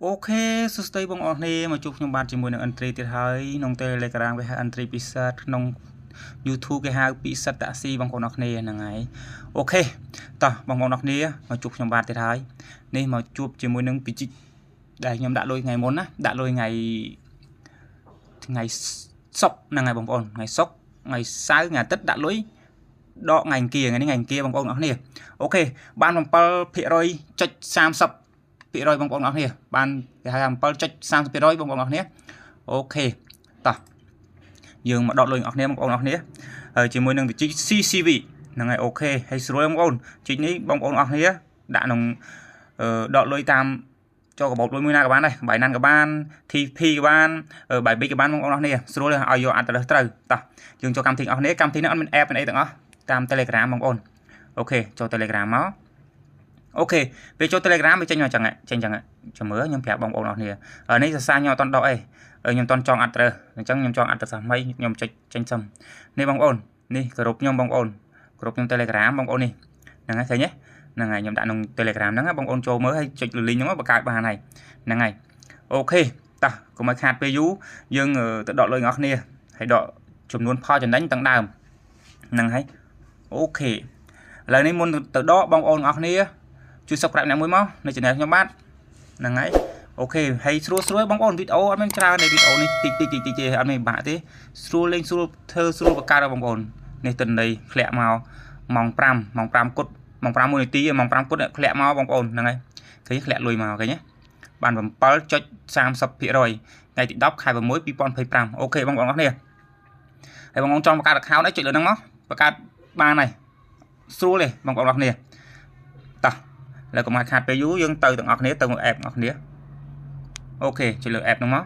Ok, số stay bong ở này mà chụp nhóm bạn chỉ muốn entry tiệt hơi nông telegram cái entry pizza nông YouTube cái hai pizza taxi bong con ở này là ngày ok ta bong con ở này mà chụp nhóm bạn tiệt hơi nên mà chụp chỉ muốn nâng pizza đây nhóm đã lôi ngày món á đã lôi ngày sốc là ngày bong con ngày sốc ngày sáng ngày tết đã lôi đọ ngành kia bong con ở này ok ban bong pal phe rồi chạch sam sập ពីរយបងប្អូនអរគ្នាបានគេហៅថា7ចុច30%បងប្អូនអរគ្នាអូខេតោះយើងមកដកលុយអរគ្នាបងប្អូនអរគ្នាហើយជាមួយនឹងវិជី CCV ហ្នឹងហើយអូខេហើយស្រួលបងប្អូនជីកនេះបងប្អូនអរគ្នាដាក់ក្នុងដកលុយតាមចូលកាបូបលុយមួយណាក៏បានដែរបាយណានក៏បាន TP ក៏បានបាយ Big ក៏បានបងប្អូនអរគ្នាស្រួលឲ្យយកអត្តរសត្រូវតោះយើងចូលកម្មវិធីអរគ្នាកម្មវិធីនេះអត់មាន app អីទាំងអស់តាម Telegram បងប្អូនអូខេចូល Telegram មក អូខេពេលចូល Telegram វាចេញមកចឹងចាំមើលខ្ញុំប្រាប់បងប្អូនអរគ្នានេះសរសើរខ្ញុំអត់តន់ដកអីខ្ញុំអត់តន់ចង់អត្តរអញ្ចឹងខ្ញុំចង់អត្តរសាថ្មីខ្ញុំចុចចេញសឹមនេះបងប្អូននេះគ្រប់ខ្ញុំបងប្អូនគ្រប់ខ្ញុំ Telegram បងប្អូននេះហ្នឹងហើយឃើញទេហ្នឹងហើយខ្ញុំដាក់ក្នុង Telegram ហ្នឹងបងប្អូនចូលមើលហើយចុច link ហ្នឹងបង្កើតបានហើយហ្នឹងហើយអូខេតោះកុំឲ្យខាតពេលយូរយើងទៅដកលុយបងប្អូនគ្នាហើយដកចំនួនផលចំណេញទាំងដើមហ្នឹងហើយអូខេឥឡូវនេះមុនទៅដកបងប្អូនបងប្អូនគ្នាជួយ subscribe អ្នកមួយមកនៅ channel ខ្ញុំបាទហ្នឹងហើយអូខេហើយស្រួលបងប្អូនវីដេអូអត់មានច្រើនទេវីដេអូនេះតិចទេអត់មានបាក់ទេស្រួលលេងស្រួលធ្វើស្រួលបង្កើតបងប្អូននេះទិន្នន័យធ្លាក់មកម៉ោង5គត់ម៉ោង5 1នាទីម៉ោង5គត់ធ្លាក់មកបងប្អូនហ្នឹងហើយឃើញធ្លាក់លុយមកឃើញទេបាន 7.30% ថ្ងៃទី10ខែ6 2025អូខេបងប្អូនអរគ្នាហើយបងប្អូនចង់បង្កើត account នេះចុចលើហ្នឹងមកបង្កើតបានហើយស្រួលទេបងប្អូនអរគ្នាតោះแล้วก็มาខាតពេលយូរយើងទៅទាំងអស់គ្នាទៅមើល app ទាំងអស់គ្នាអូខេចុចលើ app ហ្នឹងមក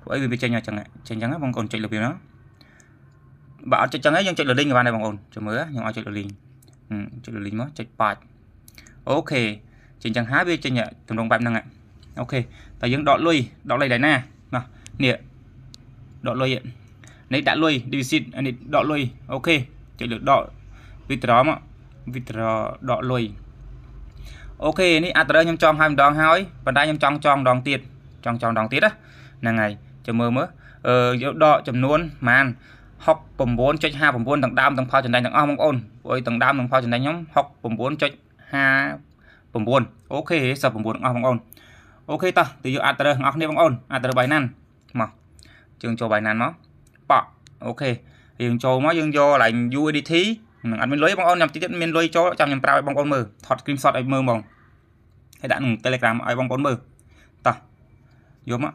ព្រោះអីវាចេញអញ្ចឹងបងប្អូនចុចលើវាហ្នឹងបើអត់ចុចចឹងហើយយើងចុចលើ link ក៏បានដែរបងប្អូនចាំមើលខ្ញុំឲ្យចុចលើ link ចុចលើ link មកចុចបាច់អូខេចេញចឹងហើយវាចេញទម្រង់បែបហ្នឹងអូខេតែយើងដកលុយដែរណាណោះនេះដកលុយនេះដាក់លុយ deposit នេះដកលុយអូខេចុចលើដក withdraw មក withdraw ដកលុយអូខេនេះអត្តរខ្ញុំចង់ឲ្យម្ដងហើយប៉ុន្តែខ្ញុំចង់ម្ដងទៀតចង់ម្ដងទៀតហ្នឹងហើយចាំមើលយកដកចំនួនប្រហែល 69.59 ទាំងដើមទាំងផលចំណេញទាំងអស់បងប្អូនព្រោះទាំងដើមទាំងផលចំណេញខ្ញុំ 69.59 អូខេ19ទាំងអស់បងប្អូនអូខេតោះទៅយកអត្តរទាំងអស់គ្នាបងប្អូនអត្តរបាយណានមកយើងចូលបាយណានមកប៉អូខេយើងចូលមកយើងយកឡើង USDT នឹងអត់មានលុយបងប្អូនខ្ញុំតិចទៀតមានលុយចូលចាំខ្ញុំប្រើឲ្យបងប្អូនមើលថត screenshot ឲ្យមើលហ្មងហើយដាក់ក្នុង Telegram ឲ្យបងប្អូនមើលតោះយកមក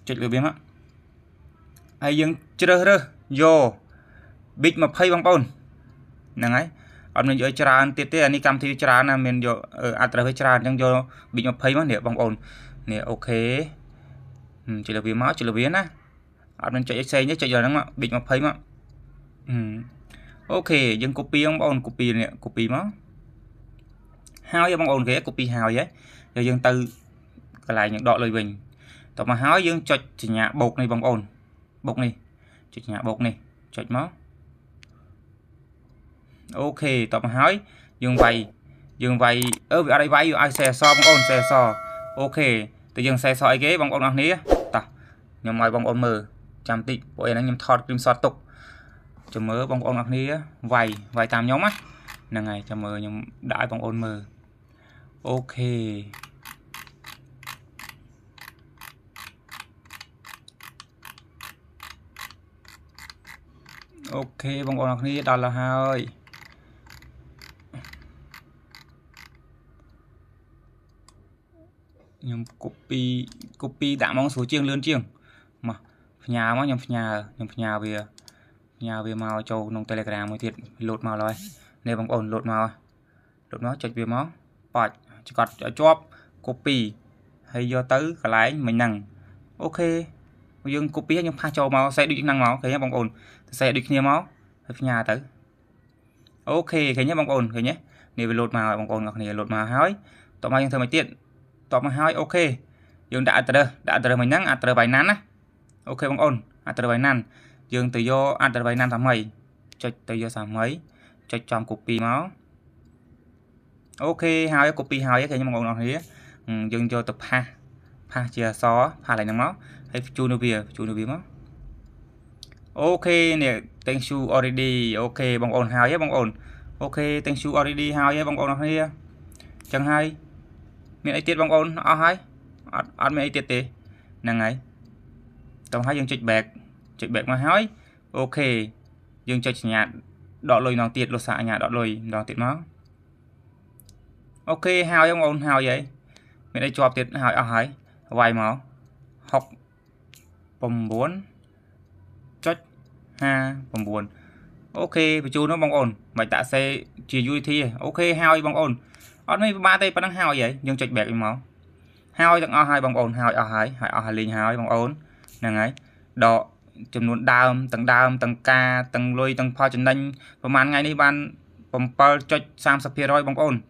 ចុចលើវាមកហើយយើងជ្រើសរើសយក Big 20បងប្អូនហ្នឹងហើយអត់មានយកច្រើនទៀតទេអានេះកម្មវិធីច្រើនណាមានយកអត្តរវាច្រើនអញ្ចឹងយក Big 20មកនេះបងប្អូននេះអូខេចុចលើវាមកចុចលើវាណាអត់មានចុចអីផ្សេងទេចុចយកហ្នឹងមក Big 20មកអូខេយើង copy បងប្អូន copy នេះ copy មកហើយបងប្អូនគេ copy ហើយយើងទៅកន្លែងយើងដកលុយវិញតមកហើយយើងចុចសញ្ញាបូកនេះបងប្អូនបូកនេះចុចសញ្ញាបូកនេះចុចមកអូខេតមកហើយយើងវាយវាអត់ឲ្យវាយឲ្យសេអសបងប្អូនសេអសអូខេទៅយើងសេអសអីគេបងប្អូនអរគ្នាតោះខ្ញុំឲ្យបងប្អូនមើលចាំតិចព្រោះឯហ្នឹងខ្ញុំថត screenshot ទុកចាំមើលបងប្អូនអរគ្នាវាយតាមខ្ញុំណាហ្នឹងហើយចាំមើលខ្ញុំដាក់ឲ្យបងប្អូនមើលអូខេអូខេបងប្អូនអរគ្នាដល់ហើយខ្ញុំ copy ដាក់មកស្រួលជាងលឿនជាងមកផ្ញើមកខ្ញុំផ្ញើវាមកចូលក្នុង Telegram មួយទៀតលោតមកហើយនេះបងប្អូនលោតមកចុចវាមកបាច់កត់ឲ្យជាប់ copy ហើយយកទៅកន្លែងមិញហ្នឹងអូខេយើង copy ហើយយើងផាសចូលមកសេដូចហ្នឹងមកឃើញទេបងប្អូនសេដូចគ្នាមកហើយផ្ញើទៅអូខេឃើញទេបងប្អូនឃើញទេនេះវាលោតមកហើយបងប្អូនអ្នកគ្នាលោតមកហើយតោះមកយើងធ្វើមកទៀតតមកហើយអូខេយើងដាក់អត្តរមិញហ្នឹងអត្តរបាយណានណាអូខេបងប្អូនអត្តរបាយណានយើងទៅយកអត្តរបាយណានថ្មីចុចទៅយកថ្មីចុចចំ copy មកអូខេហើយ copy ហើយឃើញបងប្អូនអរគ្នាយើងយកទៅផាស pha chia xó pha lại nắng máu hay chu nó bia máu ok nè thank you already ok bong ôn hào nhé bong ôn ok thank you already hào nhé bong ôn nó kia chẳng hay miền ấy tiết bong ôn hay ăn miền ấy tiết tê năng ấy tao hay dương chịch bẹt mà hỏi ok dương chịch nhà đọ lùi nòng tiệt lột xạ nhà đọ lùi nòng tiệt máu ok hào bong ôn hào vậy miền đây cho tiệt hào hay vài máu học bồng 4 chốt 5 bồng 4 ok và chú nó bong ôn mày tạ xe chỉ vui thi ok hào bong ôn ở đây ba tay đang hào vậy nhưng chạch bẹt máu hào tặng hai bong ôn hào hai linh hào bong ôn này ấy đọ chùm luôn đam tầng ca tầng lôi tầng pha chân đánhประมาณ ngày đi ban bồng pal chốt 30 rồi bong ôn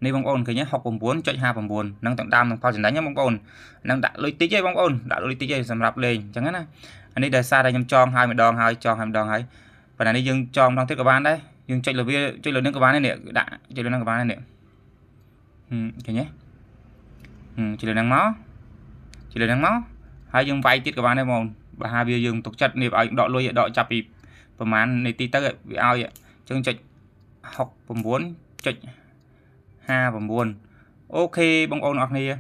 này bong ôn cái nhé học bồng 4 chốt 2 bồng 4 năng tầng đam tầng pha chân đánh nhé bong ôn năng đã lôi tí bong ôn đã lôi tí sầm rạp lên chẳng hạn anh đi đời xa đây nhầm tròn hai đòn hai tròn hai đòn ấy và này đi dương tròn đang thiết các bạn đấy dương chạy lừa nước các bạn này nè đã chạy lừa nước các bạn này nè cái nhé chỉ lừa năng máu hai dương vay tiết các bạn đây mòn và hai bia dương tục chất niệm ở đọ lôi đọ chập bịประมาณ này tí tới bị ao vậy chương trình học bồng 4 chạch 2 bồng 4 ok bong ôn học này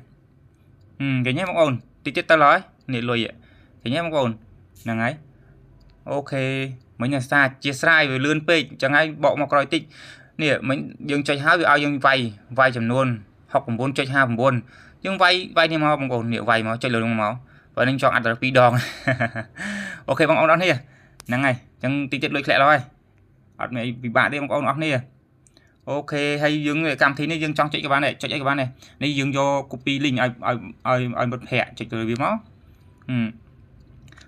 cái nhé bong ôn tí chết ta nói nè lôi vậy cái nhé bong ôn năng ấy ok mấy nhà xa chia sai về lươn pe chẳng ai bỏ một rồi tích nè mình dương chạy háo về ao dương vay chấm luôn học bồng 4 chạy 2 bồng 4 nhưng vay thì mà bong ôn nè vay mà chạy lươn máu và nên chọn ăn được pi đòn ok bong ôn đó nè năng này chẳng tí chết lôi lẹ rồi ọt này bị bạn đi bong ôn đó nè ok hay dương người cảm thấy này dương trong chạy các bạn này này dương do copy link ai một hẹ chạy từ máu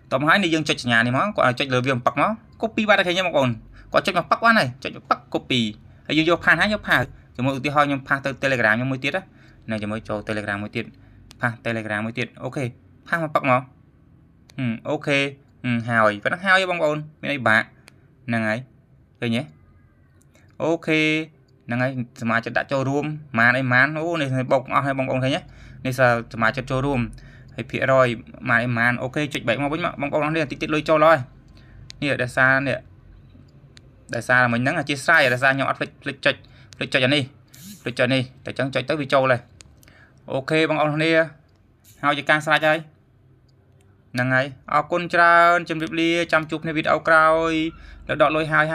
tóm hai này dương chạy nhà này máu có chạy lừa viêm bạc máu copy ba thấy nhá bong ôn có chạy mà bắc quá này chạy bắc copy hay dương do phan hái giúp pha cho mọi người hỏi nhom pha telegram nhom mới tiết á này cho mới cho telegram mới tiết pha telegram mới tiết ok pha mà bắc máu ok hào vẫn hào với bong ôn bên đây bạn năng ấy rồi nhé ok năng ấy mà đã cho room mà đây mán ô này bọc hay bong ôn thấy nhé này giờ mà cho room hay phía rồi mà em màn ok chụp bảy mà bong ôn nó tiết lôi cho rồi nè đại xa là mình nắng là chia sai đại xa nhỏ flick cho đi để chẳng chạy tới video này ok bong ôn nè hao chỉ can sai chơi năng ấy con trơn chấm điệp lia chăm chụpใน video ក្រោយ đọ lôi hai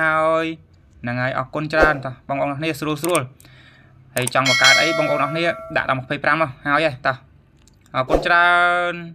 năng ấy con trơn bong ôn nè sưu hay trong một cái ấy bong ôn nè đã là 25 không hai vậy ta con trơn